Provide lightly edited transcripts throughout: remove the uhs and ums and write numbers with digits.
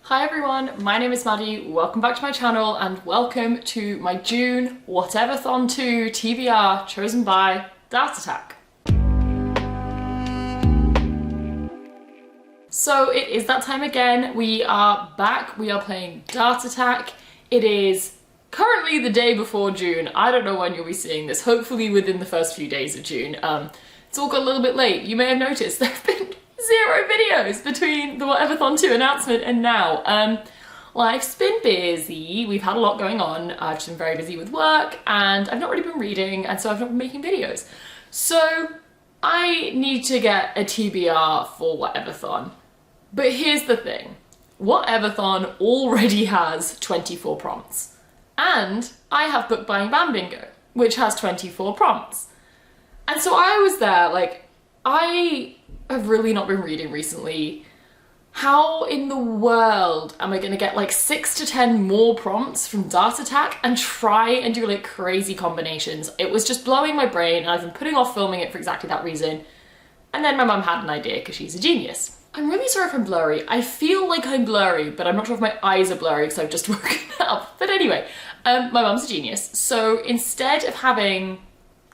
Hi everyone, my name is Maddie, welcome back to my channel and welcome to my June Whateverthon 2 TBR chosen by Dart Attack. So it is that time again, we are back, we are playing Dart Attack. It is currently the day before June. I don't know when you'll be seeing this, hopefully within the first few days of June. It's all got a little bit late, you may have noticed there have been 0 videos between the Whateverthon 2 announcement and now. Life's been busy, we've had a lot going on, I've just been very busy with work and I've not really been reading and so I've not been making videos. So I need to get a TBR for Whateverthon. But here's the thing, Whateverthon already has 24 prompts. And I have Book Buying Bam Bingo, which has 24 prompts. And so I was there like, I've really not been reading recently. How in the world am I gonna get like 6 to 10 more prompts from Dart Attack and try and do like crazy combinations? It was just blowing my brain and I've been putting off filming it for exactly that reason. And then my mum had an idea because she's a genius. I'm really sorry if I'm blurry. I feel like I'm blurry, but I'm not sure if my eyes are blurry because I've just woken up. But anyway, my mum's a genius. So instead of having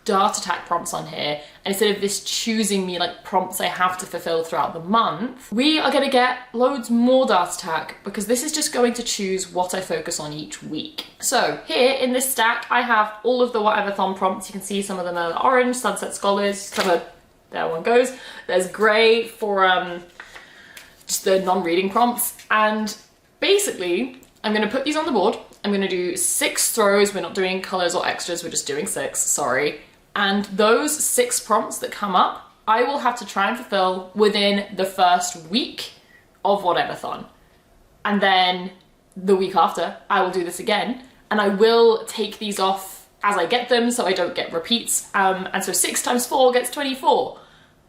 Dart Attack prompts on here, and instead of this choosing me like prompts I have to fulfill throughout the month, we are gonna get loads more Dart Attack because this is just going to choose what I focus on each week. So here in this stack, I have all of the Whateverthon prompts. You can see some of them are orange, Sunset Scholars, some are, there one goes. There's gray for just the non-reading prompts. And basically, I'm gonna put these on the board. I'm gonna do 6 throws. We're not doing colors or extras, we're just doing 6, sorry. And those 6 prompts that come up, I will have to try and fulfill within the first week of Whateverthon. And then the week after, I will do this again. And I will take these off as I get them so I don't get repeats. And so 6 times 4 gets 24,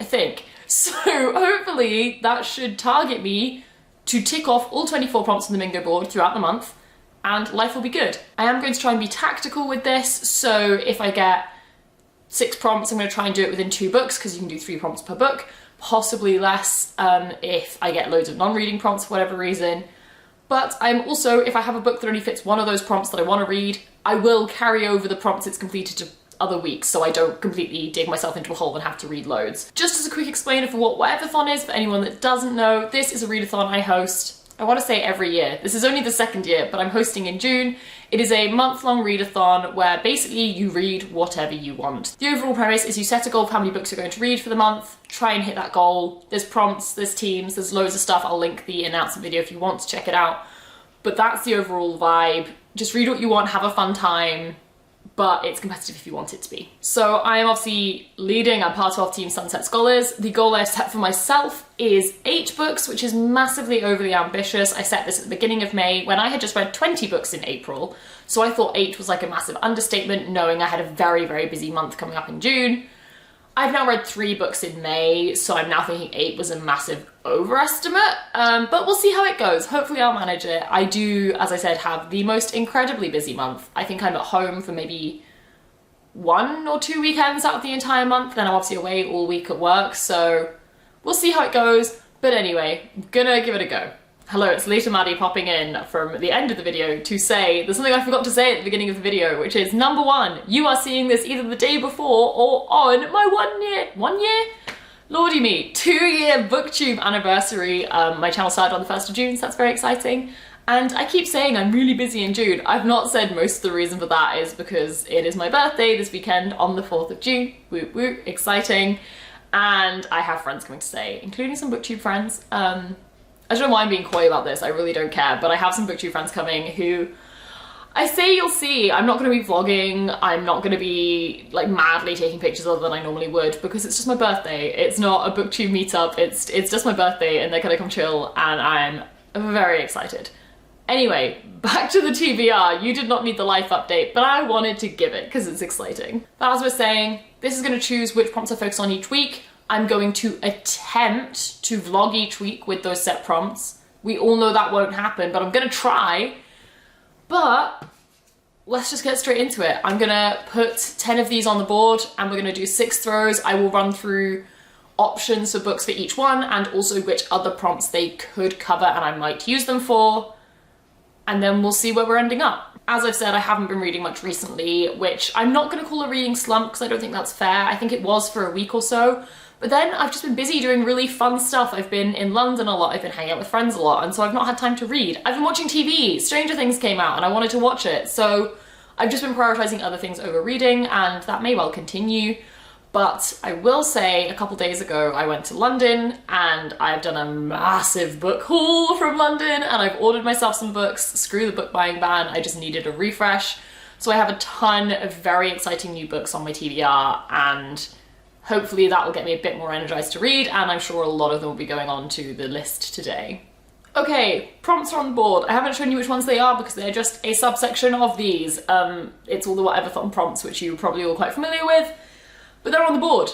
I think. So hopefully that should target me to tick off all 24 prompts on the bingo board throughout the month and life will be good. I am going to try and be tactical with this. So if I get 6 prompts, I'm going to try and do it within 2 books because you can do 3 prompts per book, possibly less if I get loads of non-reading prompts for whatever reason. But I'm also, if I have a book that only fits one of those prompts that I want to read, I will carry over the prompts it's completed to other weeks so I don't completely dig myself into a hole and have to read loads. Just as a quick explainer for what Whateverthon is, for anyone that doesn't know, this is a readathon I host. I want to say every year. This is only the 2nd year, but I'm hosting in June. It is a month-long readathon where basically you read whatever you want. The overall premise is you set a goal of how many books you're going to read for the month, try and hit that goal. There's prompts, there's teams, there's loads of stuff. I'll link the announcement video if you want to check it out. But that's the overall vibe. Just read what you want, have a fun time, but it's competitive if you want it to be. So I am obviously leading, I'm part of Team Sunset Scholars. The goal I've set for myself is 8 books, which is massively overly ambitious. I set this at the beginning of May when I had just read 20 books in April. So I thought 8 was like a massive understatement, knowing I had a very, very busy month coming up in June. I've now read 3 books in May, so I'm now thinking 8 was a massive overestimate, but we'll see how it goes. Hopefully I'll manage it. I do, as I said, have the most incredibly busy month. I think I'm at home for maybe 1 or 2 weekends out of the entire month, then I'm obviously away all week at work, so we'll see how it goes. But anyway, I'm gonna give it a go. Hello, it's Later Maddie popping in from the end of the video to say, there's something I forgot to say at the beginning of the video, which is number 1, you are seeing this either the day before or on my 1 year? Lordy me, 2-year booktube anniversary. My channel started on the 1st of June, so that's very exciting. And I keep saying I'm really busy in June. I've not said most of the reason for that is because it is my birthday this weekend on the 4th of June. Woo woo, exciting. And I have friends coming to stay, including some booktube friends. I don't know why I'm being coy about this, I really don't care, but I have some booktube friends coming who I say you'll see. I'm not going to be vlogging, I'm not going to be like madly taking pictures other than I normally would because it's just my birthday. It's not a booktube meetup, it's just my birthday and they're going to come chill and I'm very excited. Anyway, back to the TBR. You did not need the life update, but I wanted to give it because it's exciting. But as we're saying, this is going to choose which prompts I focus on each week. I'm going to attempt to vlog each week with those set prompts. We all know that won't happen, but I'm gonna try. But let's just get straight into it. I'm gonna put 10 of these on the board and we're gonna do 6 throws. I will run through options for books for each one, and also which other prompts they could cover and I might use them for, and then we'll see where we're ending up. As I've said, I haven't been reading much recently, which I'm not going to call a reading slump because I don't think that's fair. I think it was for a week or so, but then I've just been busy doing really fun stuff. I've been in London a lot, I've been hanging out with friends a lot, and so I've not had time to read. I've been watching TV, Stranger Things came out and I wanted to watch it, so I've just been prioritizing other things over reading, and that may well continue. But I will say, a couple days ago I went to London and I've done a massive book haul from London, and I've ordered myself some books. Screw the book buying ban, I just needed a refresh. So I have a ton of very exciting new books on my TBR, and hopefully that will get me a bit more energized to read, and I'm sure a lot of them will be going on to the list today. Okay, prompts are on the board. I haven't shown you which ones they are because they're just a subsection of these. It's all the Whateverthon prompts, which you're probably all quite familiar with, but they're on the board.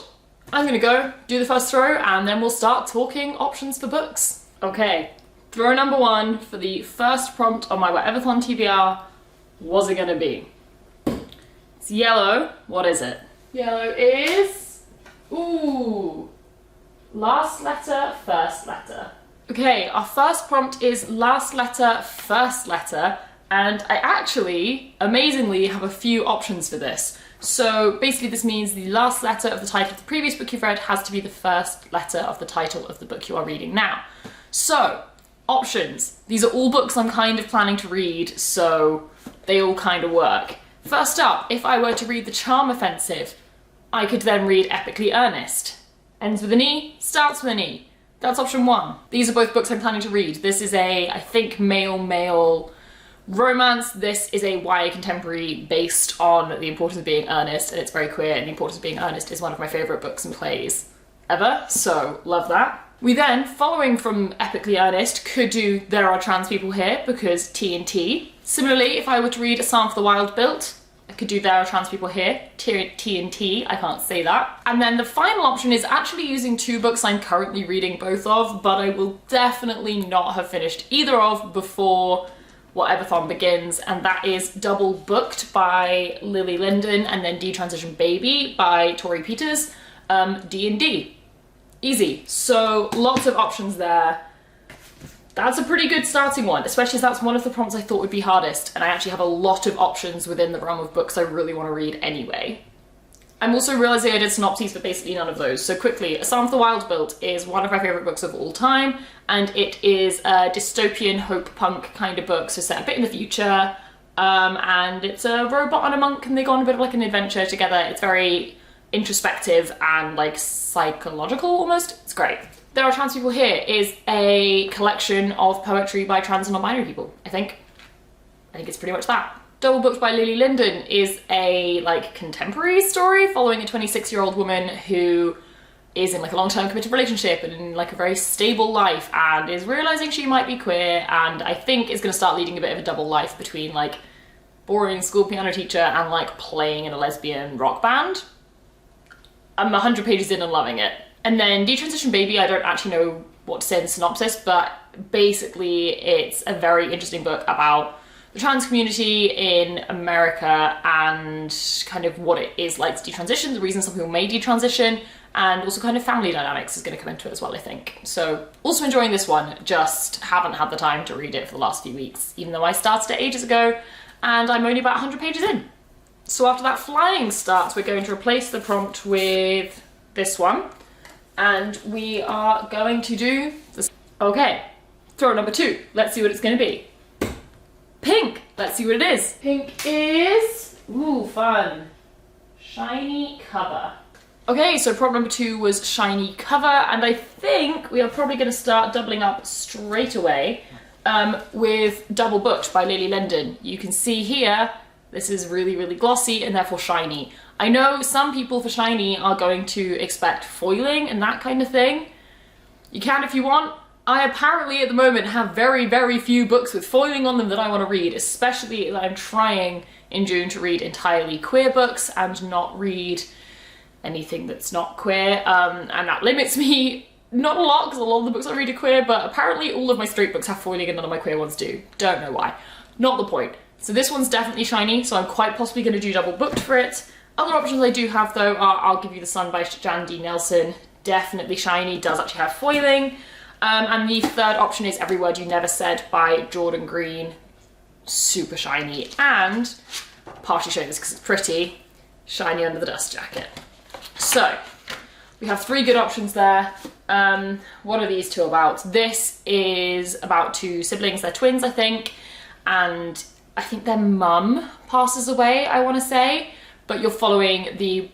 I'm gonna go do the first throw and then we'll start talking options for books. Okay, throw number one for the first prompt on my Whateverthon TBR. What's it gonna be? It's yellow. What is it? Yellow is, ooh, last letter, first letter. Okay, our first prompt is last letter, first letter, and I actually, amazingly, have a few options for this. So basically this means the last letter of the title of the previous book you've read has to be the first letter of the title of the book you are reading now. So, options. These are all books I'm kind of planning to read, so they all kind of work. First up, if I were to read The Charm Offensive, I could then read Epically Earnest. Ends with an E, starts with an E. That's option one. These are both books I'm planning to read. This is a, I think, male romance. This is a YA contemporary based on the importance of being earnest, and it's very queer, and the importance of being earnest is one of my favourite books and plays ever, so love that. We then, following from Epically Earnest, could do There Are Trans People Here, because T and T. Similarly, if I were to read A Psalm for the Wild Built, I could do There Are Trans People Here, T and T, I can't say that. And then the final option is actually using two books I'm currently reading both of, but I will definitely not have finished either of before Whateverthon begins, and that is Double Booked by Lily Linden and then Detransition Baby by Tori Peters, D&D. Easy. So lots of options there. That's a pretty good starting one, especially as that's one of the prompts I thought would be hardest, and I actually have a lot of options within the realm of books I really want to read anyway. I'm also realising I did synopses for basically none of those, so quickly, A Psalm for the Wild Built is one of my favourite books of all time, and it is a dystopian hope punk kind of book, so set a bit in the future, and it's a robot and a monk and they go on a bit of like an adventure together. It's very introspective and like psychological almost. It's great. There Are Trans People Here is a collection of poetry by trans and non-binary people, I think. I think it's pretty much that. Double Booked by Lily Linden is a like contemporary story following a 26-year-old woman who is in like a long-term committed relationship and in like a very stable life and is realising she might be queer, and I think is going to start leading a bit of a double life between like boring school piano teacher and like playing in a lesbian rock band. I'm 100 pages in and loving it. And then Detransition Baby, I don't actually know what to say in the synopsis, but basically it's a very interesting book about the trans community in America and kind of what it is like to detransition, the reasons some people may detransition, and also kind of family dynamics is going to come into it as well, I think. So also enjoying this one, just haven't had the time to read it for the last few weeks, even though I started it ages ago and I'm only about 100 pages in. So after that flying starts, we're going to replace the prompt with this one. And we are going to do this. Okay, throw number two. Let's see what it's going to be. Pink. Let's see what it is. Pink is, ooh, fun. Shiny cover. Okay, so prompt number two was shiny cover, and I think we are probably going to start doubling up straight away with Double Booked by Lily Linden. You can see here, this is really, really glossy and therefore shiny. I know some people for shiny are going to expect foiling and that kind of thing. You can if you want. I apparently at the moment have very, very few books with foiling on them that I want to read, especially that I'm trying in June to read entirely queer books and not read anything that's not queer, and that limits me not a lot because a lot of the books I read are queer, but apparently all of my straight books have foiling and none of my queer ones do. Don't know why. Not the point. So this one's definitely shiny, so I'm quite possibly going to do Double Booked for it. Other options I do have though are I'll Give You the Sun by Jan D. Nelson, definitely shiny, does actually have foiling. And the third option is Every Word You Never Said by Jordan Green. Super shiny, and partially showing this because it's pretty, shiny under the dust jacket. So we have 3 good options there. What are these 2 about? This is about 2 siblings, they're twins I think, and I think their mum passes away, I want to say, but you're following the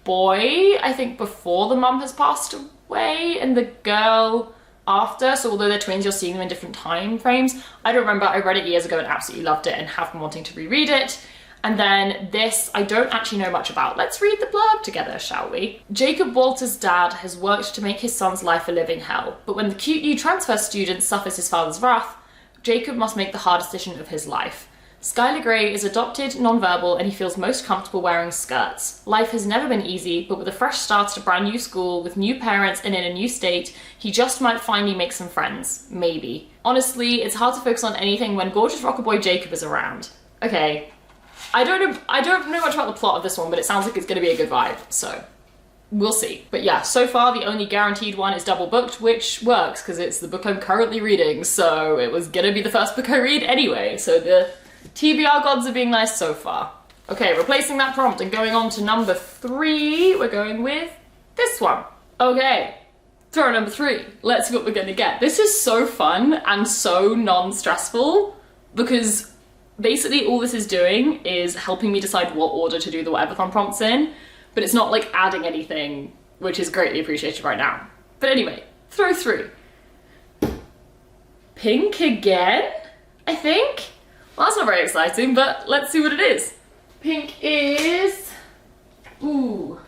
boy, I think, before the mum has passed away, and the girl after. So although they're twins, you're seeing them in different time frames. I don't remember, I read it years ago and absolutely loved it and have been wanting to reread it. And then this, I don't actually know much about. Let's read the blurb together, shall we? Jacob Walter's dad has worked to make his son's life a living hell, but when the cute new transfer student suffers his father's wrath, Jacob must make the hardest decision of his life. Skylar Grey is adopted, non-verbal, and he feels most comfortable wearing skirts. Life has never been easy, but with a fresh start at a brand new school, with new parents and in a new state, he just might finally make some friends. Maybe. Honestly, it's hard to focus on anything when gorgeous rocker boy Jacob is around. Okay. I don't know much about the plot of this one, but it sounds like it's going to be a good vibe, so we'll see. But yeah, so far the only guaranteed one is double booked, which works because it's the book I'm currently reading, so it was going to be the first book I read anyway, so the TBR gods are being nice so far. Okay, replacing that prompt and going on to number 3, we're going with this one. Okay, throw number 3. Let's see what we're going to get. This is so fun and so non-stressful because basically all this is doing is helping me decide what order to do the Whateverthon prompts in, but it's not like adding anything, which is greatly appreciated right now. But anyway, throw 3. Pink again, I think? Well, that's not very exciting, but let's see what it is. Pink is, ooh,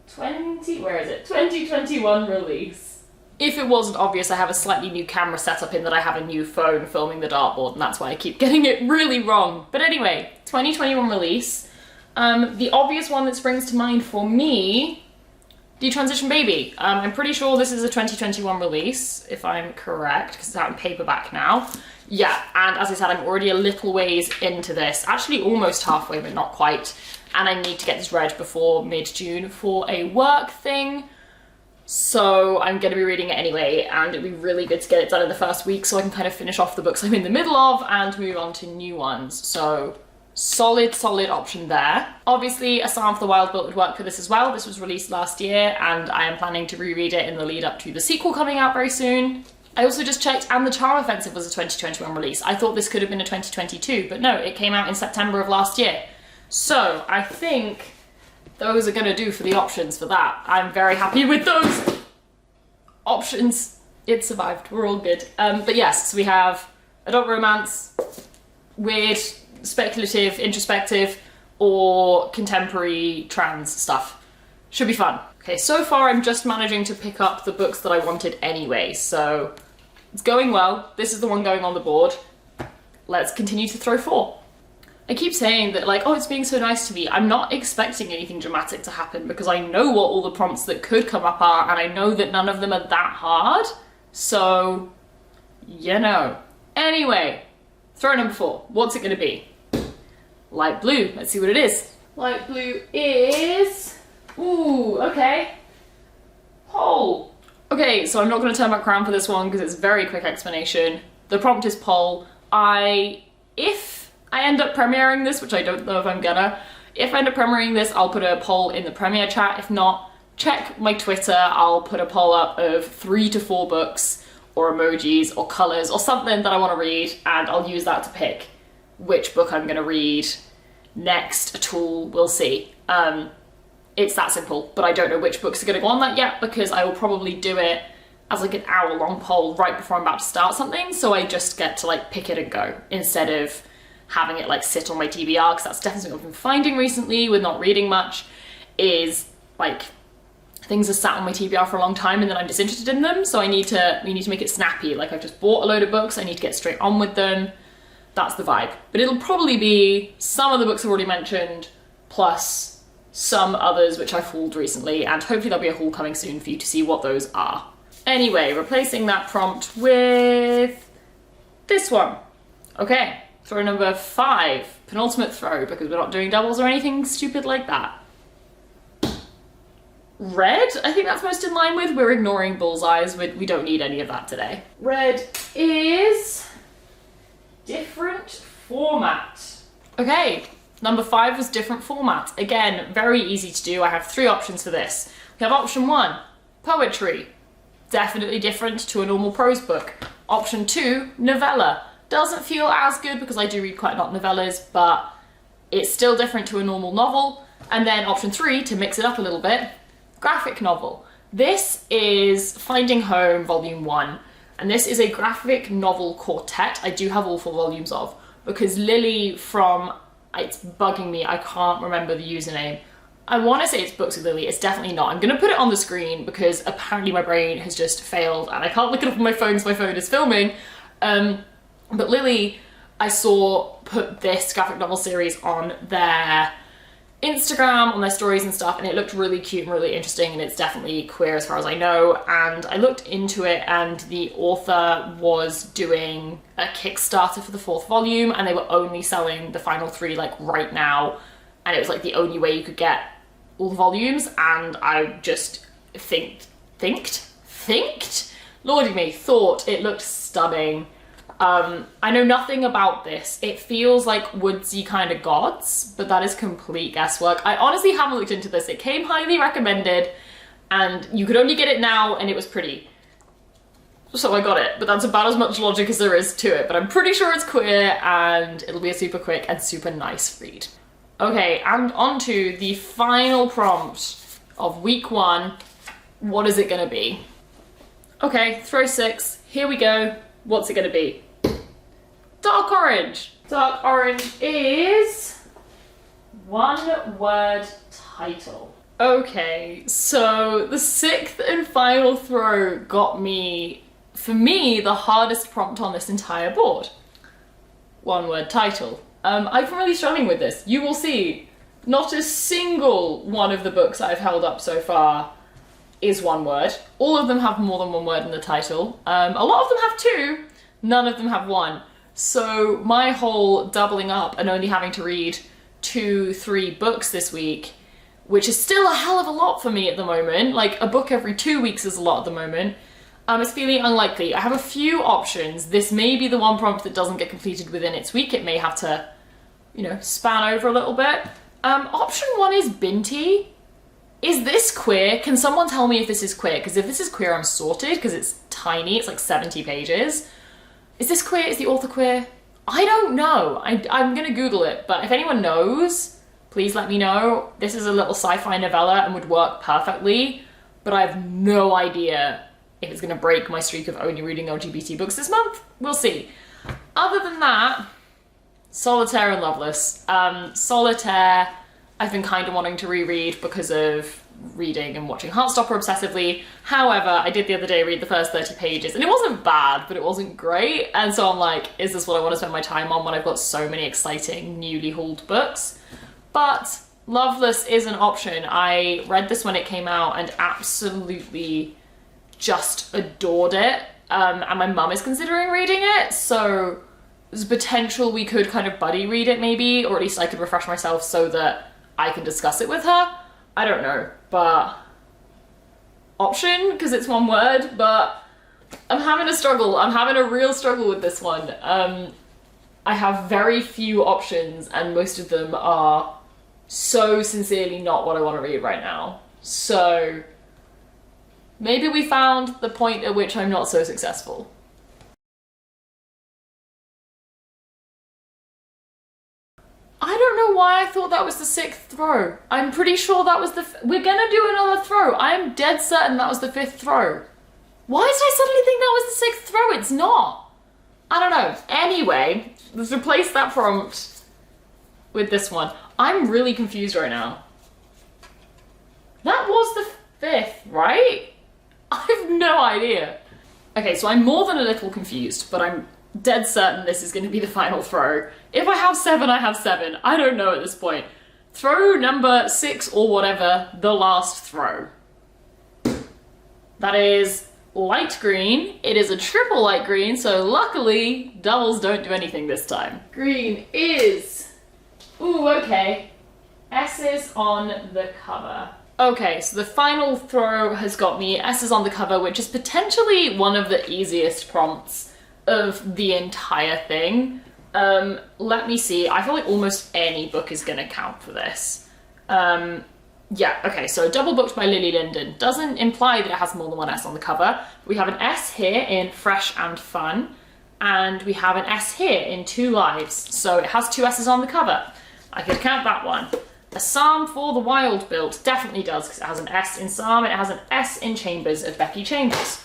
2021 release. If it wasn't obvious, I have a slightly new camera setup in that I have a new phone filming the dartboard, and that's why I keep getting it really wrong. But anyway, 2021 release. The obvious one that springs to mind for me, Detransition Baby. I'm pretty sure this is a 2021 release, if I'm correct, because it's out in paperback now. Yeah, and as I said, I'm already a little ways into this, actually almost halfway, but not quite, and I need to get this read before mid-June for a work thing, so I'm going to be reading it anyway, and it'd be really good to get it done in the first week so I can kind of finish off the books I'm in the middle of and move on to new ones, so solid option there. Obviously, A Psalm of the Wild Book would work for this as well. This was released last year, and I am planning to reread it in the lead up to the sequel coming out very soon. I also just checked, and The Charm Offensive was a 2021 release. I thought this could have been a 2022, but no, it came out in September of last year. So I think those are going to do for the options for that. I'm very happy with those options. It survived, we're all good. But yes, so we have adult romance, weird, speculative, introspective, or contemporary trans stuff. Should be fun. Okay, so far I'm just managing to pick up the books that I wanted anyway, so it's going well. This is the one going on the board. Let's continue to throw 4. I keep saying that, like, oh, it's being so nice to me. I'm not expecting anything dramatic to happen because I know what all the prompts that could come up are, and I know that none of them are that hard. So, you know. Anyway, throw number 4. What's it gonna be? Light blue. Let's see what it is. Light blue is... ooh, okay. Pole. Okay, so I'm not going to turn back around for this one because it's a very quick explanation. The prompt is pole. If I end up premiering this, which I don't know if I'm gonna, if I end up premiering this, I'll put a poll in the premiere chat. If not, check my Twitter. I'll put a poll up of 3 to 4 books or emojis or colours or something that I want to read, and I'll use that to pick which book I'm going to read next at all. We'll see. It's that simple, but I don't know which books are going to go on that yet because I will probably do it as like an hour-long poll right before I'm about to start something, so I just get to like pick it and go instead of having it like sit on my TBR, because that's definitely what I've been finding recently with not reading much, is like things are sat on my TBR for a long time and then I'm disinterested in them, so we need to make it snappy. Like, I've just bought a load of books, I need to get straight on with them. That's the vibe. But it'll probably be some of the books I've already mentioned, plus some others which I've hauled recently, and hopefully there'll be a haul coming soon for you to see what those are. Anyway, replacing that prompt with this one. Okay, throw number 5, penultimate throw, because we're not doing doubles or anything stupid like that. red. I think that's most in line with. We're ignoring bullseyes. We don't need any of that today. Red is different format. Okay, number 5 was different format. Again, very easy to do. I have 3 options for this. We have option 1, poetry. Definitely different to a normal prose book. Option 2, novella. Doesn't feel as good because I do read quite a lot of novellas, but it's still different to a normal novel. And then option 3, to mix it up a little bit, graphic novel. This is Finding Home Volume 1, and this is a graphic novel quartet I do have all 4 volumes of, because Lily from, it's bugging me, I can't remember the username. I want to say it's Books with Lily, it's definitely not. I'm going to put it on the screen because apparently my brain has just failed and I can't look it up on my phone because my phone is filming. But Lily, I saw put this graphic novel series on their Instagram, on their stories and stuff, and it looked really cute and really interesting, and it's definitely queer as far as I know. And I looked into it, and the author was doing a Kickstarter for the 4th volume, and they were only selling the final 3 like right now, and it was like the only way you could get all the volumes. And I just lordy me, thought it looked stunning. I know nothing about this. It feels like woodsy kind of gods, but that is complete guesswork. I honestly haven't looked into this. It came highly recommended and you could only get it now and it was pretty. So I got it, but that's about as much logic as there is to it. But I'm pretty sure it's queer and it'll be a super quick and super nice read. Okay, and on to the final prompt of week 1. What is it gonna be? Okay, throw 6. Here we go. What's it gonna be? Dark orange. Dark orange is 1 word title. Okay, so the 6th and final throw got me, for me, the hardest prompt on this entire board. 1 word title. I've been really struggling with this. You will see, not a single one of the books I've held up so far is 1 word. All of them have more than 1 word in the title. A lot of them have 2, none of them have 1. So my whole doubling up and only having to read 2-3 books this week, which is still a hell of a lot for me at the moment, like a book every 2 weeks is a lot at the moment, it's feeling unlikely. I have a few options. This may be the one prompt that doesn't get completed within its week. It may have to, you know, span over a little bit. Option 1 is Binti. Is this queer? Can someone tell me if this is queer? Because if this is queer, I'm sorted, because it's tiny, it's like 70 pages. Is this queer? Is the author queer? I don't know. I'm gonna Google it, but if anyone knows, please let me know. This is a little sci-fi novella and would work perfectly, but I have no idea if it's gonna break my streak of only reading LGBT books this month. We'll see. Other than that, Solitaire and Loveless. Solitaire, I've been kind of wanting to reread because of reading and watching Heartstopper obsessively. However, I did the other day read the first 30 pages and it wasn't bad, but it wasn't great. And so I'm like, is this what I want to spend my time on when I've got so many exciting newly hauled books? But Loveless is an option. I read this when it came out and absolutely just adored it. And my mum is considering reading it, so there's potential we could kind of buddy read it maybe, or at least I could refresh myself so that I can discuss it with her. I don't know, but option, because it's 1 word, but I'm having a struggle. I'm having a real struggle with this one. I have very few options and most of them are so sincerely not what I want to read right now. So maybe we found the point at which I'm not so successful. I don't know why I thought that was the 6th throw. I'm pretty sure that was we're gonna do another throw. I'm dead certain that was the 5th throw. Why did I suddenly think that was the 6th throw? It's not. I don't know. Anyway, let's replace that prompt with this one. I'm really confused right now. That was the 5th, right? I have no idea. Okay, so I'm more than a little confused, but I'm dead certain this is going to be the final throw. If I have 7, I have 7. I don't know at this point. Throw number 6 or whatever, the last throw. That is light green. It is a triple light green, so luckily doubles don't do anything this time. Green is... Ooh, okay. S's on the cover. Okay, so the final throw has got me S's on the cover, which is potentially one of the easiest prompts of the entire thing. Let me see. I feel like almost any book is gonna count for this. Yeah, okay, so Double Booked by Lily Linden doesn't imply that it has more than one S on the cover. We have an S here in Fresh and Fun, and we have an S here in Two Lives, so it has two S's on the cover. I could count that one. A Psalm for the Wild Built definitely does, because it has an S in Psalm and it has an S in Chambers of Becky Chambers.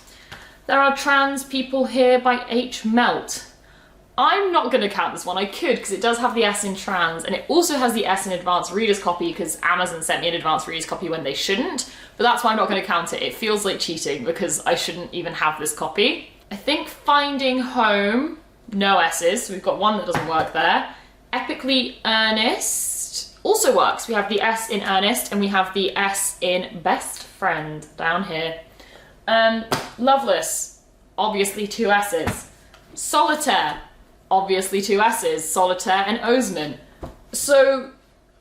There are Trans People Here by H. Melt. I'm not going to count this one. I could, because it does have the S in trans, and it also has the S in advanced reader's copy, because Amazon sent me an advanced reader's copy when they shouldn't, but that's why I'm not going to count it. It feels like cheating, because I shouldn't even have this copy. I think Finding Home, no S's, so we've got one that doesn't work there. Epically Earnest also works. We have the S in Earnest, and we have the S in Best Friend down here. Loveless, obviously two S's. Solitaire, obviously two S's, Solitaire and Oseman. So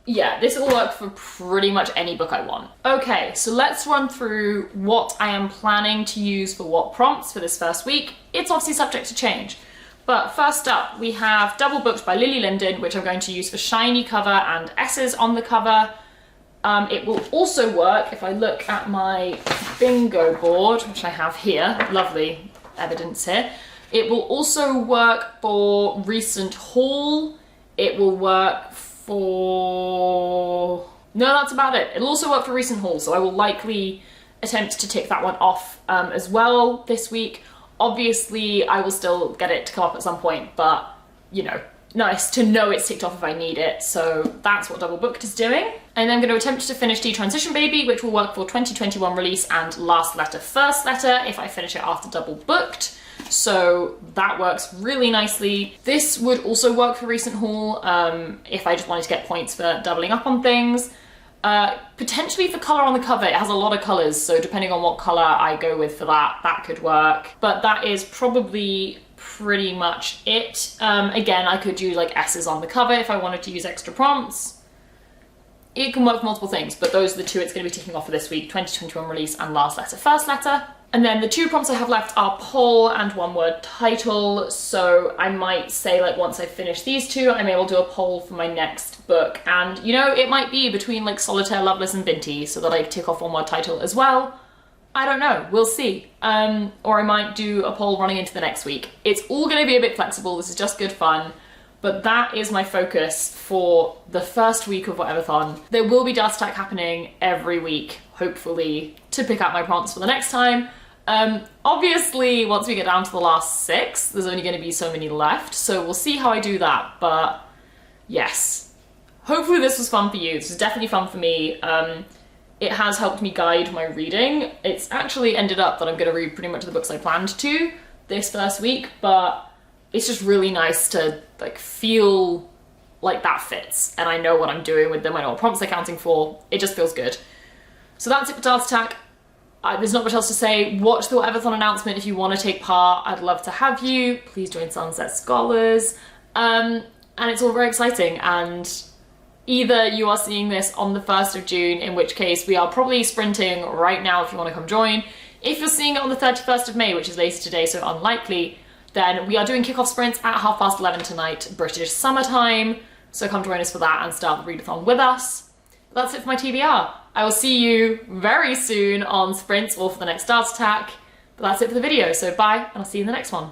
yeah, this will work for pretty much any book I want. Okay, so let's run through what I am planning to use for what prompts for this first week. It's obviously subject to change. But first up, we have Double Booked by Lily Linden, which I'm going to use for shiny cover and S's on the cover. It will also work if I look at my bingo board, which I have here, lovely evidence here. It will also work for recent haul. It will work for... No, that's about it. It'll also work for recent haul, so I will likely attempt to tick that one off as well this week. Obviously, I will still get it to come up at some point, but, you know, nice to know it's ticked off if I need it, so that's what Double Booked is doing. And I'm going to attempt to finish Detransition Baby, which will work for 2021 release and Last Letter, First Letter if I finish it after Double Booked. So that works really nicely. This would also work for recent haul if I just wanted to get points for doubling up on things. Potentially for colour on the cover. It has a lot of colours, so depending on what colour I go with for that, that could work. But that is probably pretty much it. Again, I could do like S's on the cover if I wanted to use extra prompts. It can work for multiple things, but those are the two it's going to be ticking off for this week, 2021 release and Last Letter, First Letter. And then the two prompts I have left are poll and one word title. So I might say, like, once I finish these two, I may well do a poll for my next book. And, you know, it might be between like Solitaire, Loveless and Binti, so that I tick off one word title as well. I don't know, we'll see. Or I might do a poll running into the next week. It's all gonna be a bit flexible, this is just good fun. But that is my focus for the first week of Whateverthon. There will be Dart Attack happening every week, hopefully, to pick out my prompts for the next time. Obviously, once we get down to the last 6, there's only going to be so many left, so we'll see how I do that, but yes. Hopefully this was fun for you. This was definitely fun for me. It has helped me guide my reading. It's actually ended up that I'm going to read pretty much the books I planned to this first week, but it's just really nice to like feel like that fits, and I know what I'm doing with them, I know what prompts they're counting for. It just feels good. So that's it for Dart Attack. There's not much else to say. Watch the Whateverthon announcement if you want to take part. I'd love to have you. Please join Sunset Scholars. And it's all very exciting. And either you are seeing this on the 1st of June, in which case we are probably sprinting right now if you want to come join. If you're seeing it on the 31st of May, which is later today, so unlikely, then we are doing kickoff sprints at 11:30 tonight, British summertime. So come join us for that and start the readathon with us. That's it for my TBR. I will see you very soon on sprints or for the next Dart Attack. But that's it for the video, so bye, and I'll see you in the next one.